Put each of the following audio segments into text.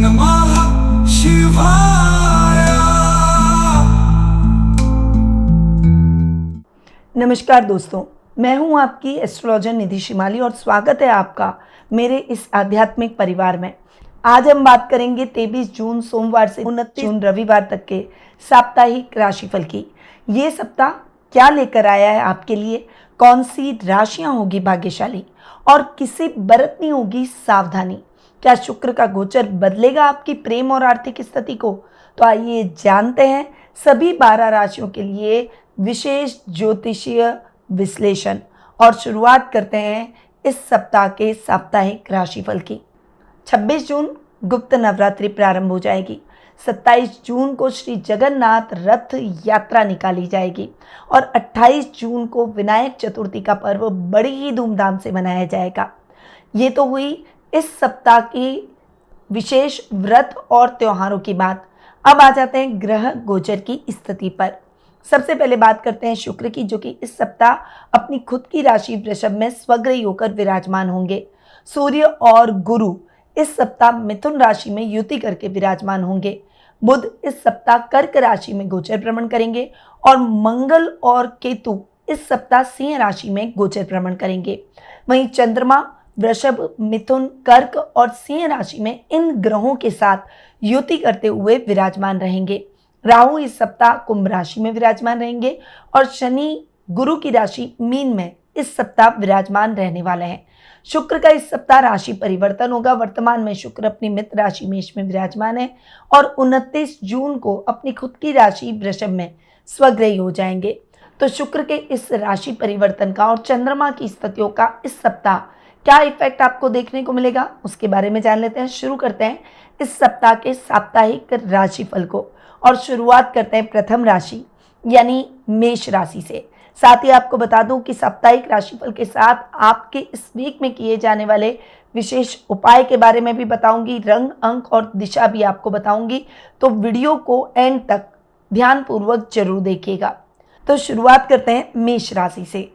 नमः शिवाय। नमस्कार दोस्तों, मैं हूं आपकी एस्ट्रोलॉजर निधि शिमाली और स्वागत है आपका मेरे इस आध्यात्मिक परिवार में। आज हम बात करेंगे 23 जून सोमवार से 29 जून रविवार तक के साप्ताहिक राशिफल की। ये सप्ताह क्या लेकर आया है आपके लिए, कौन सी राशियां होगी भाग्यशाली और किसे बरतनी होगी सावधानी। क्या शुक्र का गोचर बदलेगा आपकी प्रेम और आर्थिक स्थिति को? तो आइए जानते हैं सभी 12 राशियों के लिए विशेष ज्योतिषीय विश्लेषण और शुरुआत करते हैं इस सप्ताह के साप्ताहिक राशिफल की। 26 जून गुप्त नवरात्रि प्रारंभ हो जाएगी। 27 जून को श्री जगन्नाथ रथ यात्रा निकाली जाएगी और 28 जून को विनायक चतुर्थी का पर्व बड़ी ही धूमधाम से मनाया जाएगा। ये तो हुई इस सप्ताह की विशेष व्रत और त्योहारों की बात। अब आ जाते हैं ग्रह गोचर की स्थिति पर। सबसे पहले बात करते हैं शुक्र की, जो कि इस सप्ताह अपनी खुद की राशि वृषभ में स्वग्रही होकर विराजमान होंगे। सूर्य और गुरु इस सप्ताह मिथुन राशि में युति करके विराजमान होंगे। बुध इस सप्ताह कर्क राशि में गोचर भ्रमण करेंगे और मंगल और केतु इस सप्ताह सिंह राशि में गोचर भ्रमण करेंगे। वहीं चंद्रमा वृषभ, मिथुन, कर्क और सिंह राशि में इन ग्रहों के साथ युति करते हुए विराजमान रहेंगे। राहु इस सप्ताह कुंभ राशि में विराजमान रहेंगे और शनि गुरु की राशि मीन में इस सप्ताह विराजमान रहने वाले हैं। शुक्र का इस सप्ताह राशि परिवर्तन होगा। वर्तमान में शुक्र अपनी मित्र राशि मेष में विराजमान है और 29 जून को अपनी खुद की राशि वृषभ में स्वग्रही हो जाएंगे। तो शुक्र के इस राशि परिवर्तन का और चंद्रमा की स्थितियों का इस सप्ताह क्या इफेक्ट आपको देखने को मिलेगा, उसके बारे में जान लेते हैं। शुरू करते हैं इस सप्ताह के साप्ताहिक राशिफल को और शुरुआत करते हैं प्रथम राशि यानी मेष राशि से। साथ ही आपको बता दूं कि साप्ताहिक राशिफल के साथ आपके इस वीक में किए जाने वाले विशेष उपाय के बारे में भी बताऊंगी, रंग, अंक और दिशा भी आपको बताऊंगी। तो वीडियो को एंड तक ध्यानपूर्वक जरूर देखिएगा। तो शुरुआत करते हैं मेष राशि से।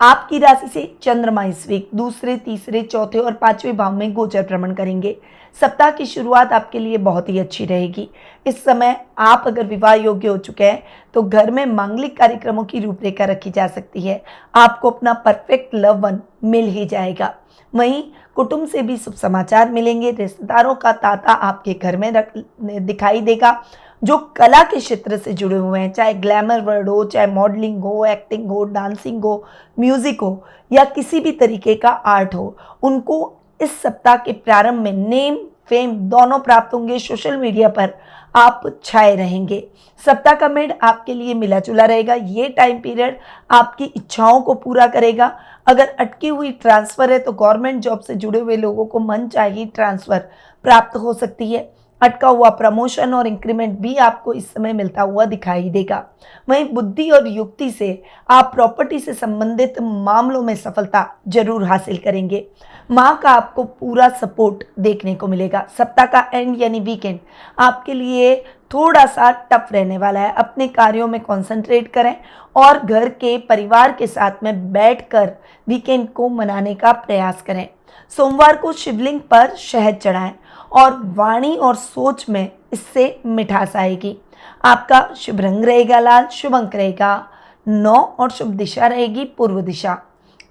आपकी राशि से चंद्रमा इस वीक दूसरे, तीसरे, चौथे और पांचवें भाव में गोचर भ्रमण करेंगे। सप्ताह की शुरुआत आपके लिए बहुत ही अच्छी रहेगी। इस समय आप अगर विवाह योग्य हो चुके हैं तो घर में मांगलिक कार्यक्रमों की रूपरेखा रखी जा सकती है। आपको अपना परफेक्ट लव वन मिल ही जाएगा। वहीं कुटुंब से भी शुभ समाचार मिलेंगे। रिश्तेदारों का तांता आपके घर में दिखाई देगा। जो कला के क्षेत्र से जुड़े हुए हैं, चाहे ग्लैमर वर्ल्ड हो, चाहे मॉडलिंग हो, एक्टिंग हो, डांसिंग हो, म्यूजिक हो या किसी भी तरीके का आर्ट हो, उनको इस सप्ताह के प्रारंभ में नेम फेम दोनों प्राप्त होंगे। सोशल मीडिया पर आप छाए रहेंगे। सप्ताह का मिड आपके लिए मिला जुला रहेगा। ये टाइम पीरियड आपकी इच्छाओं को पूरा करेगा। अगर अटकी हुई ट्रांसफ़र है तो गवर्नमेंट जॉब से जुड़े हुए लोगों को मनचाही ट्रांसफ़र प्राप्त हो सकती है। अटका हुआ प्रमोशन और इंक्रीमेंट भी आपको इस समय मिलता हुआ दिखाई देगा। वहीं बुद्धि और युक्ति से आप प्रॉपर्टी से संबंधित मामलों में सफलता जरूर हासिल करेंगे। माँ का आपको पूरा सपोर्ट देखने को मिलेगा। सप्ताह का एंड यानी वीकेंड आपके लिए थोड़ा सा टफ रहने वाला है। अपने कार्यों में कंसंट्रेट करें और घर के परिवार के साथ में बैठकर वीकेंड को मनाने का प्रयास करें। सोमवार को शिवलिंग पर शहद चढ़ाएं और वाणी और सोच में इससे मिठास आएगी। आपका शुभ रंग रहेगा लाल, शुभ अंक रहेगा 9 और शुभ दिशा रहेगी पूर्व दिशा।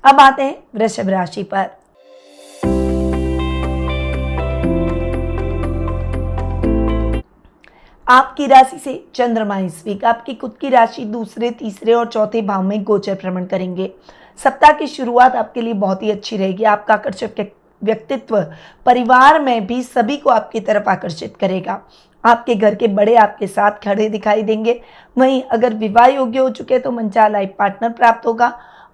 अब आते हैं वृषभ राशि पर। आपकी राशि से चंद्रमा इस वीक आपकी खुद की राशि दूसरे, तीसरे और चौथे भाव में गोचर भ्रमण करेंगे। सप्ताह की शुरुआत आपके लिए बहुत ही अच्छी रहेगी। आपका आकर्षक व्यक्तित्व परिवार में भी सभी को आपकी तरफ आकर्षित करेगा। आपके घर के बड़े आपके साथ खड़े दिखाई देंगे। वहीं अगर विवाह योग्य हो चुके हैं तो मनचाहा लाइफ पार्टनर प्राप्त होगा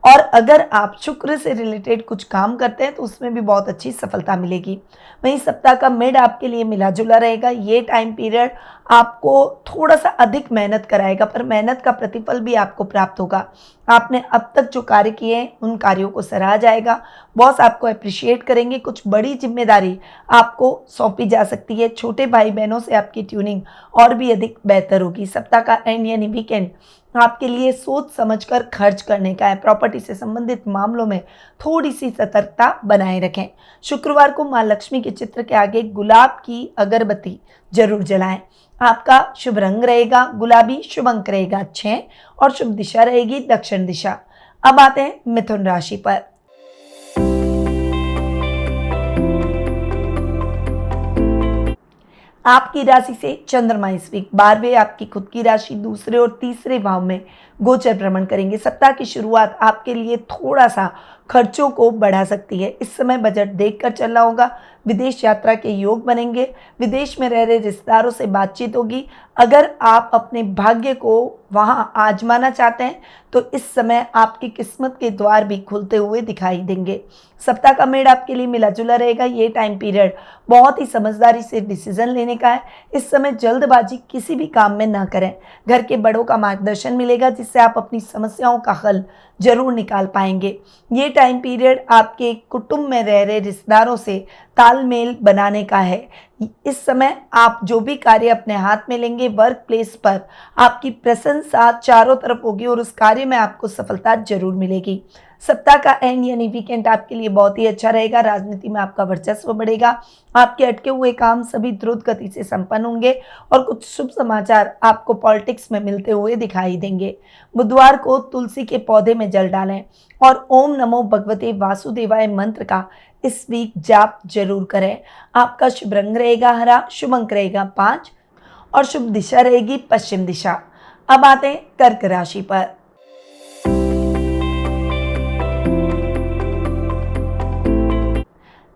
और अगर आप शुक्र से रिलेटेड कुछ काम करते हैं तो उसमें भी बहुत अच्छी सफलता मिलेगी। वहीं सप्ताह का मिड आपके लिए मिला जुला रहेगा। ये टाइम पीरियड आपको थोड़ा सा अधिक मेहनत कराएगा, पर मेहनत का प्रतिफल भी आपको प्राप्त होगा। आपने अब तक जो कार्य किए हैं उन कार्यों को सराहा जाएगा। बॉस आपको अप्रिशिएट करेंगे। कुछ बड़ी जिम्मेदारी आपको सौंपी जा सकती है। छोटे भाई बहनों से आपकी ट्यूनिंग और भी अधिक बेहतर होगी। सप्ताह का एंड यानी वीकेंड आपके लिए सोच समझकर खर्च करने का है। प्रॉपर्टी से संबंधित मामलों में थोड़ी सी सतर्कता बनाए रखें। शुक्रवार को माँ लक्ष्मी के चित्र के आगे गुलाब की अगरबत्ती जरूर जलाएं। आपका शुभ रंग रहेगा गुलाबी, शुभ अंक रहेगा 6 और शुभ दिशा रहेगी दक्षिण दिशा। अब आते हैं मिथुन राशि पर। आपकी राशि से चंद्रमा इस वीक 12वें आपकी खुद की राशि दूसरे और तीसरे भाव में गोचर भ्रमण करेंगे। सप्ताह की शुरुआत आपके लिए थोड़ा सा खर्चों को बढ़ा सकती है। इस समय बजट देखकर चलना होगा। विदेश यात्रा के योग बनेंगे। विदेश में रह रहे रिश्तेदारों से बातचीत होगी। अगर आप अपने भाग्य को वहां आजमाना चाहते हैं तो इस समय आपकी किस्मत के द्वार भी खुलते हुए दिखाई देंगे। सप्ताह का मेड़ आपके लिए मिला जुला रहेगा। ये टाइम पीरियड बहुत ही समझदारी से डिसीजन लेने का है। इस समय जल्दबाजी किसी भी काम में ना करें। घर के बड़ों का मार्गदर्शन मिलेगा जिससे आप अपनी समस्याओं का हल जरूर निकाल पाएंगे। ये टाइम पीरियड आपके कुटुंब में रह रहे रिश्तेदारों से तालमेल बनाने का है। इस समय आप जो भी कार्य अपने हाथ में लेंगे वर्क प्लेस पर आपकी प्रशंसा चारों तरफ होगी और उस कार्य में आपको सफलता जरूर मिलेगी। सप्ताह का एंड यानी वीकेंड आपके लिए बहुत ही अच्छा रहेगा। राजनीति में आपका वर्चस्व बढ़ेगा। आपके अटके हुए काम सभी द्रुत गति से संपन्न होंगे और कुछ शुभ समाचार आपको पॉलिटिक्स में मिलते हुए दिखाई देंगे। बुधवार को तुलसी के पौधे में जल डालें और ओम नमो भगवते वासुदेवाय मंत्र का इस वीक जाप जरूर करें। आपका शुभ रंग रहेगा हरा, शुभ अंक रहेगा 5 और शुभ दिशा रहेगी पश्चिम दिशा। अब आते हैं कर्क राशि पर।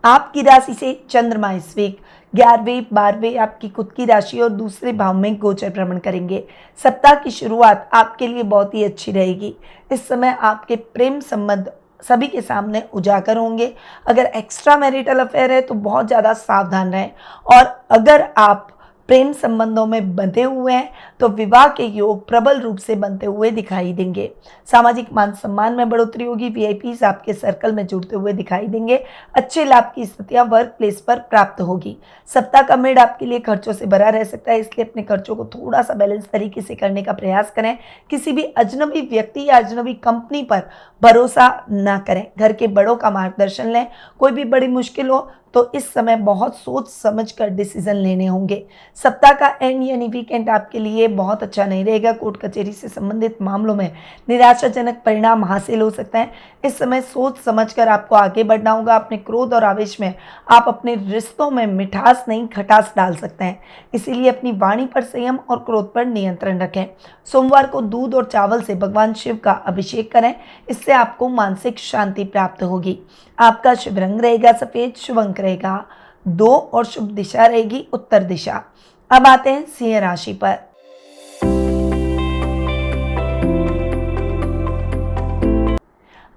आपकी राशि से चंद्रमा इस वीक 11वें 12वें आपकी खुद की राशि और दूसरे भाव में गोचर भ्रमण करेंगे। सप्ताह की शुरुआत आपके लिए बहुत ही अच्छी रहेगी। इस समय आपके प्रेम संबंध सभी के सामने उजागर होंगे। अगर एक्स्ट्रा मैरिटल अफेयर है तो बहुत ज़्यादा सावधान रहें और अगर आप प्रेम संबंधों में बंधे हुए हैं तो विवाह के योग प्रबल रूप से बनते हुए दिखाई देंगे। सामाजिक मान सम्मान में बढ़ोतरी होगी। वीआईपीज आपके सर्कल में जुड़ते हुए दिखाई देंगे। अच्छे लाभ की स्थितियां वर्क प्लेस पर प्राप्त होगी। सप्ताह का मेड आपके लिए खर्चों से भरा रह सकता है, इसलिए अपने खर्चों को थोड़ा सा बैलेंस तरीके से करने का प्रयास करें। किसी भी अजनबी व्यक्ति या अजनबी कंपनी पर भरोसा न करें। घर के बड़ों का मार्गदर्शन लें। कोई भी बड़ी मुश्किल हो तो इस समय बहुत सोच समझकर डिसीजन लेने होंगे। सप्ताह का एंड यानी वीकेंड आपके लिए बहुत अच्छा नहीं रहेगा। कोर्ट कचहरी से संबंधित मामलों में निराशाजनक परिणाम हासिल हो सकते हैं। इस समय सोच समझकर आपको आगे बढ़ना होगा। अपने क्रोध और आवेश में आप अपने रिश्तों में मिठास नहीं खटास डाल सकते हैं, इसीलिए अपनी वाणी पर संयम और क्रोध पर नियंत्रण रखें। सोमवार को दूध और चावल से भगवान शिव का अभिषेक करें, इससे आपको मानसिक शांति प्राप्त होगी। आपका शुभ रंग रहेगा सफेद, शुभ अंक रहेगा 2 और शुभ दिशा रहेगी उत्तर दिशा। अब आते हैं सिंह राशि पर।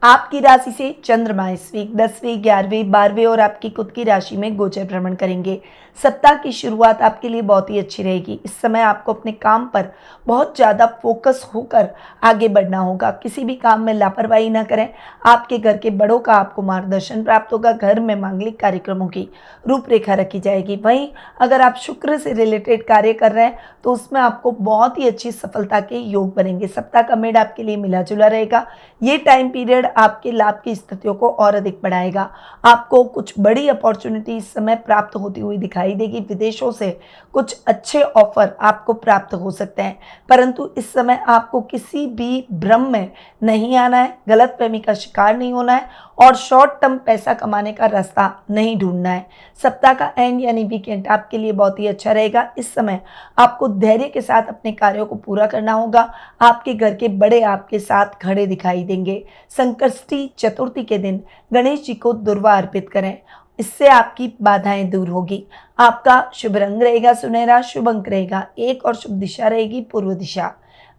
आपकी राशि से चंद्रमा इस वीक 10वें 11वें 12वें और आपकी खुद की राशि में गोचर भ्रमण करेंगे। सप्ताह की शुरुआत आपके लिए बहुत ही अच्छी रहेगी। इस समय आपको अपने काम पर बहुत ज़्यादा फोकस होकर आगे बढ़ना होगा। किसी भी काम में लापरवाही ना करें। आपके घर के बड़ों का आपको मार्गदर्शन प्राप्त होगा। घर में मांगलिक कार्यक्रमों की रूपरेखा रखी जाएगी। वहीं अगर आप शुक्र से रिलेटेड कार्य कर रहे हैं तो उसमें आपको बहुत ही अच्छी सफलता के योग बनेंगे। सप्ताह का मेड आपके लिए मिला जुला रहेगा। ये टाइम पीरियड आपके लाभ की स्थितियों को और अधिक बढ़ाएगा। आपको कुछ बड़ी अपॉर्चुनिटी इस समय प्राप्त होती हुई दिखाई देगी। विदेशों से कुछ अच्छे ऑफर आपको प्राप्त हो सकते हैं, परंतु इस समय आपको किसी भी भ्रम में नहीं आना है, गलतफहमी का शिकार नहीं होना है और शॉर्ट टर्म पैसा कमाने का रास्ता नहीं ढूंढना है। सप्ताह का एंड यानी वीकेंड आपके लिए बहुत ही अच्छा रहेगा। इस समय आपको धैर्य के साथ अपने कार्यों को पूरा करना होगा। आपके घर के बड़े आपके साथ खड़े दिखाई देंगे। संकष्टी चतुर्थी के दिन गणेश जी को दुर्वा अर्पित करें, इससे आपकी बाधाएं दूर होगी। आपका शुभ रंग रहेगा सुनहरा, शुभ अंक रहेगा 1 और शुभ दिशा रहेगी पूर्व दिशा।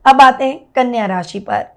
अब आते हैं कन्या राशि पर।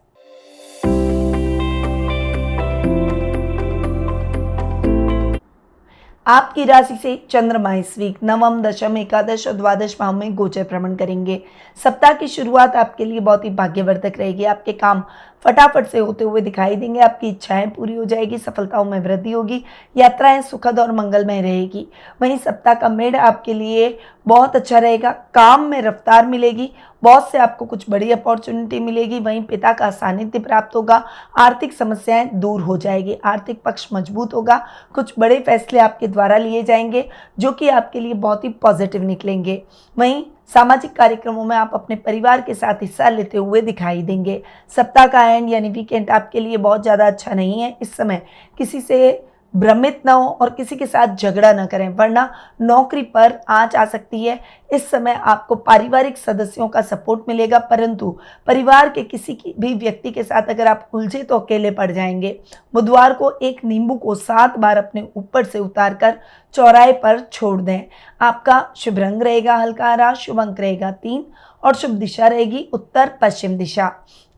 आपकी राशि से चंद्रमा इस वीक नवम, दशम, एकादश और द्वादश भाव में गोचर भ्रमण करेंगे। सप्ताह की शुरुआत आपके लिए बहुत ही भाग्यवर्धक रहेगी। आपके काम फटाफट से होते हुए दिखाई देंगे, आपकी इच्छाएं पूरी हो जाएगी, सफलताओं में वृद्धि होगी, यात्राएं सुखद और मंगलमय रहेगी। वहीं सप्ताह का मिड आपके लिए बहुत अच्छा रहेगा। काम में रफ्तार मिलेगी, बॉस से आपको कुछ बड़ी अपॉर्चुनिटी मिलेगी। वहीं पिता का सानिध्य प्राप्त होगा, आर्थिक समस्याएं दूर हो जाएगी, आर्थिक पक्ष मजबूत होगा। कुछ बड़े फैसले आपके द्वारा लिए जाएंगे जो कि आपके लिए बहुत ही पॉजिटिव निकलेंगे। वहीं सामाजिक कार्यक्रमों में आप अपने परिवार के साथ हिस्सा लेते हुए दिखाई देंगे। सप्ताह का एंड यानी वीकेंड आपके लिए बहुत ज़्यादा अच्छा नहीं है। इस समय किसी से भ्रमित ना हो और किसी के साथ झगड़ा ना करें, वरना नौकरी पर आंच आ सकती है। इस समय आपको पारिवारिक सदस्यों का सपोर्ट मिलेगा, परंतु परिवार के किसी भी व्यक्ति के साथ अगर आप उलझे तो अकेले पड़ जाएंगे। बुधवार को एक नींबू को 7 बार अपने ऊपर से उतारकर चौराहे पर छोड़ दें। आपका शुभ रंग रहेगा हल्का हरा, शुभ अंक रहेगा 3 और शुभ दिशा रहेगी उत्तर पश्चिम दिशा।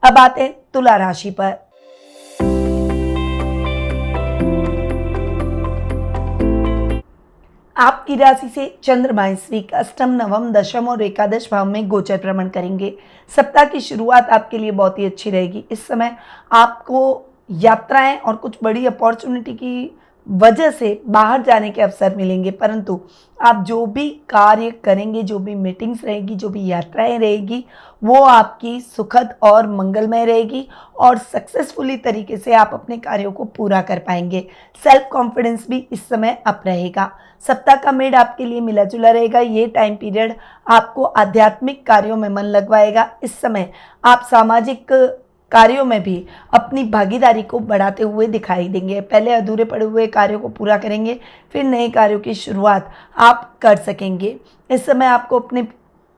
अब आते हैं तुला राशि पर। आपकी राशि से चंद्रमा इस वीक अष्टम, नवम, दशम और एकादश भाव में गोचर भ्रमण करेंगे। सप्ताह की शुरुआत आपके लिए बहुत ही अच्छी रहेगी। इस समय आपको यात्राएं और कुछ बड़ी अपॉर्चुनिटी की वजह से बाहर जाने के अवसर मिलेंगे, परंतु आप जो भी कार्य करेंगे, जो भी मीटिंग्स रहेगी, जो भी यात्राएं रहेगी, वो आपकी सुखद और मंगलमय रहेगी और सक्सेसफुली तरीके से आप अपने कार्यों को पूरा कर पाएंगे। सेल्फ कॉन्फिडेंस भी इस समय अप रहेगा। सप्ताह का मिड आपके लिए मिला जुला रहेगा। ये टाइम पीरियड आपको आध्यात्मिक कार्यों में मन लगवाएगा। इस समय आप सामाजिक कार्यों में भी अपनी भागीदारी को बढ़ाते हुए दिखाई देंगे। पहले अधूरे पड़े हुए कार्यों को पूरा करेंगे, फिर नए कार्यों की शुरुआत आप कर सकेंगे। इस समय आपको अपने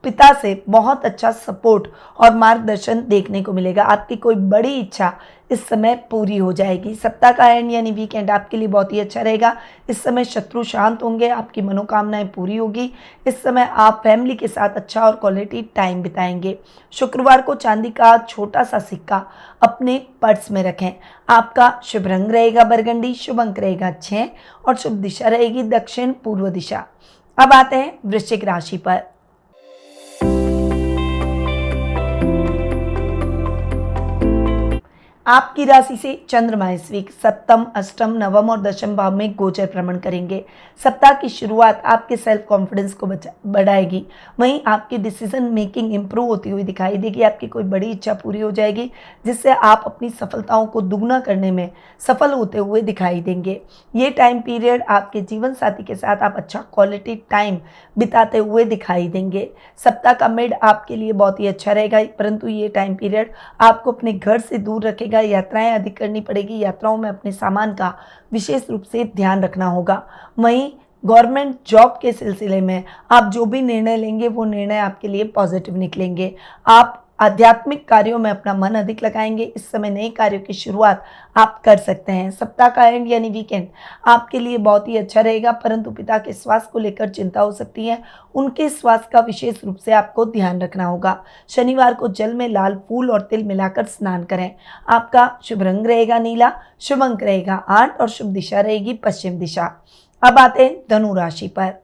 पिता से बहुत अच्छा सपोर्ट और मार्गदर्शन देखने को मिलेगा। आपकी कोई बड़ी इच्छा इस समय पूरी हो जाएगी। सप्ताह का एंड यानी वीकेंड आपके लिए बहुत ही अच्छा रहेगा। इस समय शत्रु शांत होंगे, आपकी मनोकामनाएं पूरी होगी। इस समय आप फैमिली के साथ अच्छा और क्वालिटी टाइम बिताएंगे। शुक्रवार को चांदी का छोटा सा सिक्का अपने पर्स में रखें। आपका शुभ रंग रहेगा बरगंडी, शुभ अंक रहेगा 6 और शुभ दिशा रहेगी दक्षिण पूर्व दिशा। अब आते हैं वृश्चिक राशि पर। आपकी राशि से चंद्रमा इस वीक सप्तम, अष्टम, नवम और दशम भाव में गोचर भ्रमण करेंगे। सप्ताह की शुरुआत आपके सेल्फ कॉन्फिडेंस को बढ़ाएगी। वहीं आपकी डिसीजन मेकिंग इंप्रूव होती हुई दिखाई देगी। आपकी कोई बड़ी इच्छा पूरी हो जाएगी, जिससे आप अपनी सफलताओं को दुगना करने में सफल होते हुए दिखाई देंगे। ये टाइम पीरियड आपके जीवन साथी के साथ आप अच्छा क्वालिटी टाइम बिताते हुए दिखाई देंगे। सप्ताह का मिड आपके लिए बहुत ही अच्छा रहेगा, परंतु ये टाइम पीरियड आपको अपने घर से दूर रखेगा। यात्राएं अधिक करनी पड़ेगी। यात्राओं में अपने सामान का विशेष रूप से ध्यान रखना होगा। वहीं गवर्नमेंट जॉब के सिलसिले में आप जो भी निर्णय लेंगे वो निर्णय आपके लिए पॉजिटिव निकलेंगे। आप आध्यात्मिक कार्यों में अपना मन अधिक लगाएंगे। इस समय नए कार्यों की शुरुआत आप कर सकते हैं। सप्ताह का एंड यानी वीकेंड आपके लिए बहुत ही अच्छा रहेगा, परंतु पिता के स्वास्थ्य को लेकर चिंता हो सकती है। उनके स्वास्थ्य का विशेष रूप से आपको ध्यान रखना होगा। शनिवार को जल में लाल फूल और तिल मिलाकर स्नान करें। आपका शुभ रंग रहेगा नीला, शुभ अंक रहेगा 8 और शुभ दिशा रहेगी पश्चिम दिशा। अब आते हैं धनु राशि पर।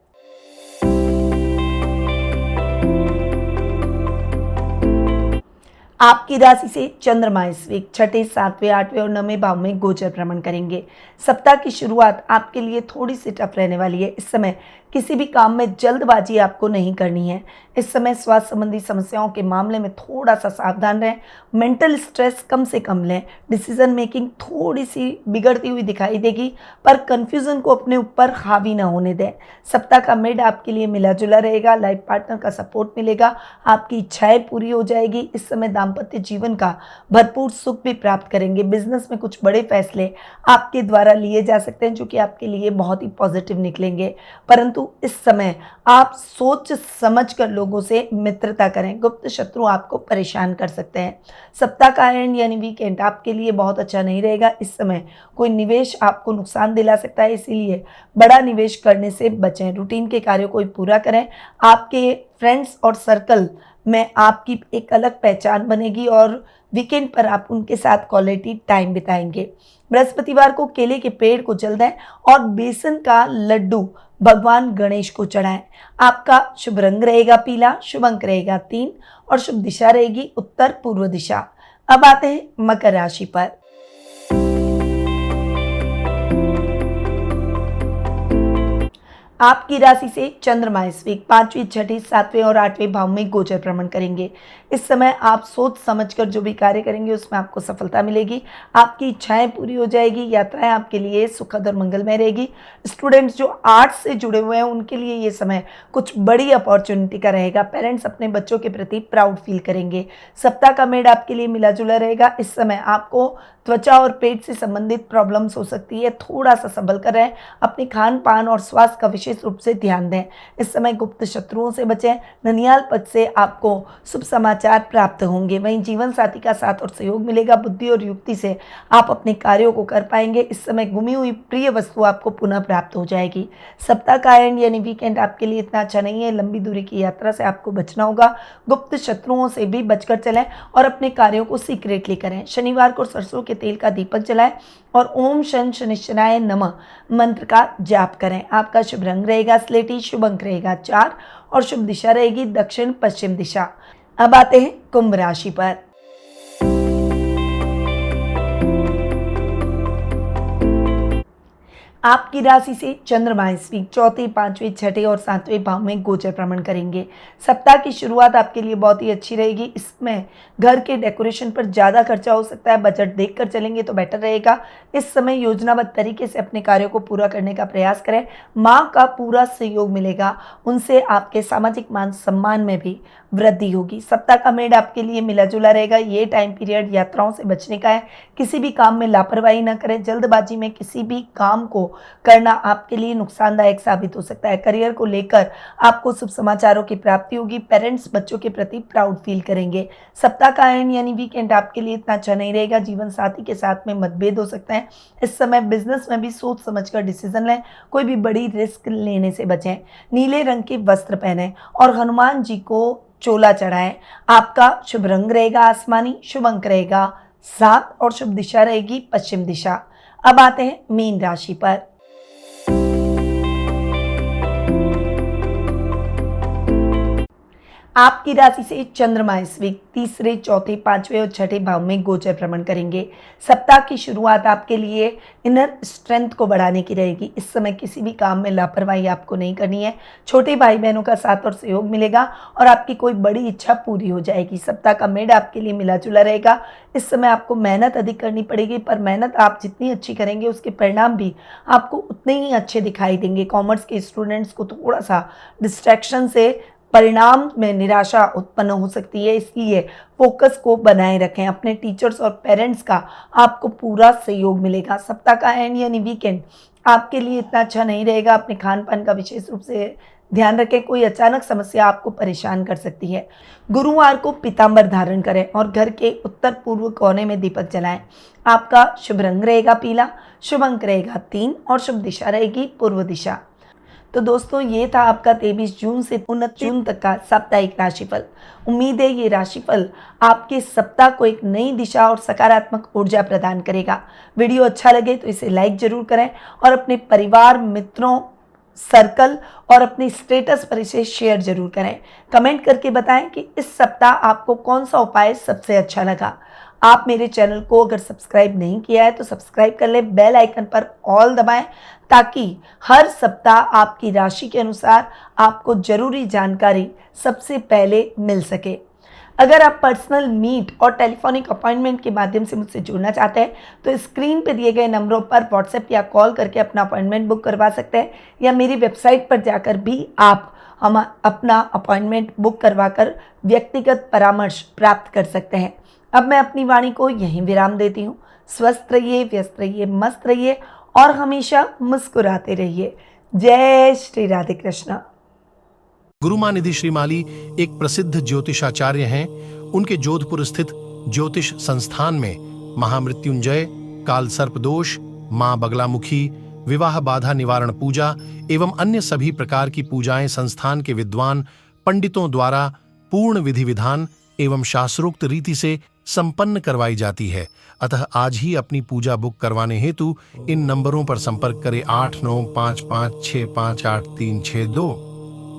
आपकी राशि से चंद्रमा इस वीक छठे, 7वें, 8वें और 9वें भाव में गोचर भ्रमण करेंगे। सप्ताह की शुरुआत आपके लिए थोड़ी सी टफ रहने वाली है। इस समय किसी भी काम में जल्दबाजी आपको नहीं करनी है। इस समय स्वास्थ्य संबंधी समस्याओं के मामले में थोड़ा सा सावधान रहें। मेंटल स्ट्रेस कम से कम लें। डिसीजन मेकिंग थोड़ी सी बिगड़ती हुई दिखाई देगी, पर कंफ्यूजन को अपने ऊपर हावी ना होने दें। सप्ताह का मिड आपके लिए मिला जुला रहेगा। लाइफ पार्टनर का सपोर्ट मिलेगा, आपकी इच्छाएं पूरी हो जाएगी। इस समय दाम्पत्य जीवन का भरपूर सुख भी प्राप्त करेंगे। बिजनेस में कुछ बड़े फैसले आपके द्वारा लिए जा सकते हैं, जो कि आपके लिए बहुत ही पॉजिटिव निकलेंगे, परंतु इस समय आप सोच समझ कर लोगों से मित्रता करें। गुप्त शत्रु आपको परेशान कर सकते हैं। सप्ताह का एंड यानी वीकेंड आपके लिए बहुत अच्छा नहीं रहेगा। इस समय कोई निवेश आपको नुकसान दिला सकता है, इसीलिए बड़ा निवेश करने से बचें। रूटीन के कार्यों को पूरा करें। आपके फ्रेंड्स और सर्कल में आपकी एक अलग पहचान बनेगी और वीकेंड पर आप उनके साथ क्वालिटी टाइम बिताएंगे। बृहस्पतिवार को केले के पेड़ को जल दें और बेसन का लड्डू भगवान गणेश को चढ़ाएं। आपका शुभ रंग रहेगा पीला, शुभ अंक रहेगा 3 और शुभ दिशा रहेगी उत्तर पूर्व दिशा। अब आते हैं मकर राशि पर। आपकी राशि से चंद्रमा इस वीक 5वीं, 6ठी, 7वें और 8वें भाव में गोचर भ्रमण करेंगे। इस समय आप सोच समझकर जो भी कार्य करेंगे उसमें आपको सफलता मिलेगी। आपकी इच्छाएं पूरी हो जाएगी। यात्राएं आपके लिए सुखद और मंगलमय रहेगी। स्टूडेंट्स जो आर्ट से जुड़े हुए हैं उनके लिए ये समय कुछ बड़ी अपॉर्चुनिटी का रहेगा। पेरेंट्स अपने बच्चों के प्रति प्राउड फील करेंगे। सप्ताह का मेड आपके लिए मिला जुला रहेगा। इस समय आपको त्वचा और पेट से संबंधित प्रॉब्लम्स हो सकती है, थोड़ा सा संभल कर रहें। अपने खान पान और स्वास्थ्य का विशेष रूप से ध्यान दें। इस समय गुप्त शत्रुओं से बचें। ननियाल पद से आपको शुभ समाचार प्राप्त होंगे। वहीं जीवन साथी का साथ और सहयोग मिलेगा। बुद्धि और युक्ति से आप अपने कार्यों को कर पाएंगे। इस समय गुमी हुई प्रिय वस्तु आपको पुनः प्राप्त हो जाएगी। सप्ताह का एंड यानी वीकेंड आपके लिए इतना अच्छा नहीं है। लंबी दूरी की यात्रा से आपको बचना होगा। गुप्त शत्रुओं से भी बचकर चलें और अपने कार्यों को सीक्रेटली करें। शनिवार को सरसों के तेल का दीपक जलाएं और ओम शन शनिश्चराय नमः मंत्र का जाप करें। आपका शुभ रंग रहेगा स्लेटी, शुभ अंक रहेगा 4 और शुभ दिशा रहेगी दक्षिण पश्चिम दिशा। अब आते हैं कुंभ राशि पर। आपकी राशि से चंद्रमा इस वीक 4थे, 5वें, 6ठे और 7वें भाव में गोचर भ्रमण करेंगे। सप्ताह की शुरुआत आपके लिए बहुत ही अच्छी रहेगी। इसमें घर के डेकोरेशन पर ज़्यादा खर्चा हो सकता है। बजट देखकर चलेंगे तो बेटर रहेगा। इस समय योजनाबद्ध तरीके से अपने कार्यों को पूरा करने का प्रयास करें। माँ का पूरा सहयोग मिलेगा। उनसे आपके सामाजिक मान सम्मान में भी वृद्धि होगी। सप्ताह का मेड आपके लिए मिला जुला रहेगा। ये टाइम पीरियड यात्राओं से बचने का है। किसी भी काम में लापरवाही न करें। जल्दबाजी में किसी भी काम को करना आपके लिए नुकसानदायक साबित हो सकता है। करियर को लेकर आपको शुभ समाचारों की प्राप्ति होगी। पेरेंट्स बच्चों के प्रति प्राउड फील करेंगे। सप्ताह का एंड यानी वीकेंड आपके लिए इतना अच्छा नहीं रहेगा। जीवन साथी के साथ में मतभेद हो सकते हैं। इस समय बिजनेस में भी सोच समझकर डिसीजन लें। कोई भी बड़ी रिस्क लेने से बचें। नीले रंग के वस्त्र पहनें और हनुमान जी को चोला चढ़ाएं। आपका शुभ रंग रहेगा आसमानी, शुभ अंक रहेगा 7 और शुभ दिशा रहेगी पश्चिम दिशा। अब आते हैं मीन राशि पर। आपकी राशि से चंद्रमा इस वीक 3रे, 4थे, 5वें और 6ठे भाव में गोचर भ्रमण करेंगे। सप्ताह की शुरुआत आपके लिए इनर स्ट्रेंथ को बढ़ाने की रहेगी। इस समय किसी भी काम में लापरवाही आपको नहीं करनी है। छोटे भाई बहनों का साथ और सहयोग मिलेगा और आपकी कोई बड़ी इच्छा पूरी हो जाएगी। सप्ताह का मेड आपके लिए मिला जुला रहेगा। इस समय आपको मेहनत अधिक करनी पड़ेगी, पर मेहनत आप जितनी अच्छी करेंगे उसके परिणाम भी आपको उतने ही अच्छे दिखाई देंगे। कॉमर्स के स्टूडेंट्स को थोड़ा सा डिस्ट्रैक्शन से परिणाम में निराशा उत्पन्न हो सकती है, इसलिए फोकस को बनाए रखें। अपने टीचर्स और पेरेंट्स का आपको पूरा सहयोग मिलेगा। सप्ताह का एंड यानी वीकेंड आपके लिए इतना अच्छा नहीं रहेगा। अपने खान पान का विशेष रूप से ध्यान रखें। कोई अचानक समस्या आपको परेशान कर सकती है। गुरुवार को पीतांबर धारण करें और घर के उत्तर पूर्व कोने में दीपक जलाएं। आपका शुभ रंग रहेगा पीला, शुभ अंक रहेगा 3 और शुभ दिशा रहेगी पूर्व दिशा। तो दोस्तों ये था आपका 23 जून से 29 जून तक का साप्ताहिक राशिफल। उम्मीद है ये राशिफल आपके सप्ताह को एक नई दिशा और सकारात्मक ऊर्जा प्रदान करेगा। वीडियो अच्छा लगे तो इसे लाइक जरूर करें और अपने परिवार, मित्रों, सर्कल और अपने स्टेटस पर इसे शेयर जरूर करें। कमेंट करके बताएं कि इस सप्ताह आपको कौन सा उपाय सबसे अच्छा लगा। आप मेरे चैनल को अगर सब्सक्राइब नहीं किया है तो सब्सक्राइब कर लें, बेल आइकन पर ऑल दबाएं ताकि हर सप्ताह आपकी राशि के अनुसार आपको जरूरी जानकारी सबसे पहले मिल सके। अगर आप पर्सनल मीट और टेलीफोनिक अपॉइंटमेंट के माध्यम से मुझसे जुड़ना चाहते हैं तो स्क्रीन पर दिए गए नंबरों पर व्हाट्सएप या कॉल करके अपना अपॉइंटमेंट बुक करवा सकते हैं, या मेरी वेबसाइट पर जाकर भी आप हम अपना अपॉइंटमेंट बुक करवाकर व्यक्तिगत परामर्श प्राप्त कर सकते हैं। अब मैं अपनी वाणी को यहीं विराम देती हूँ। स्वस्थ रहिए, व्यस्त रहिए, मस्त रहिए और हमेशा मुस्कुराते रहिए। जय श्री राधे कृष्ण। गुरुमां निधि श्रीमाली एक प्रसिद्ध ज्योतिषाचार्य हैं। उनके जोधपुर स्थित ज्योतिष संस्थान में महामृत्युंजय, काल सर्प दोष, मां बगलामुखी, विवाह बाधा निवारण पूजा एवं अन्य सभी प्रकार की पूजाएं संस्थान के विद्वान पंडितों द्वारा पूर्ण विधि विधान एवं शास्त्रोक्त रीति से संपन्न करवाई जाती है। अतः आज ही अपनी पूजा बुक करवाने हेतु इन नंबरों पर संपर्क करें 8955658362।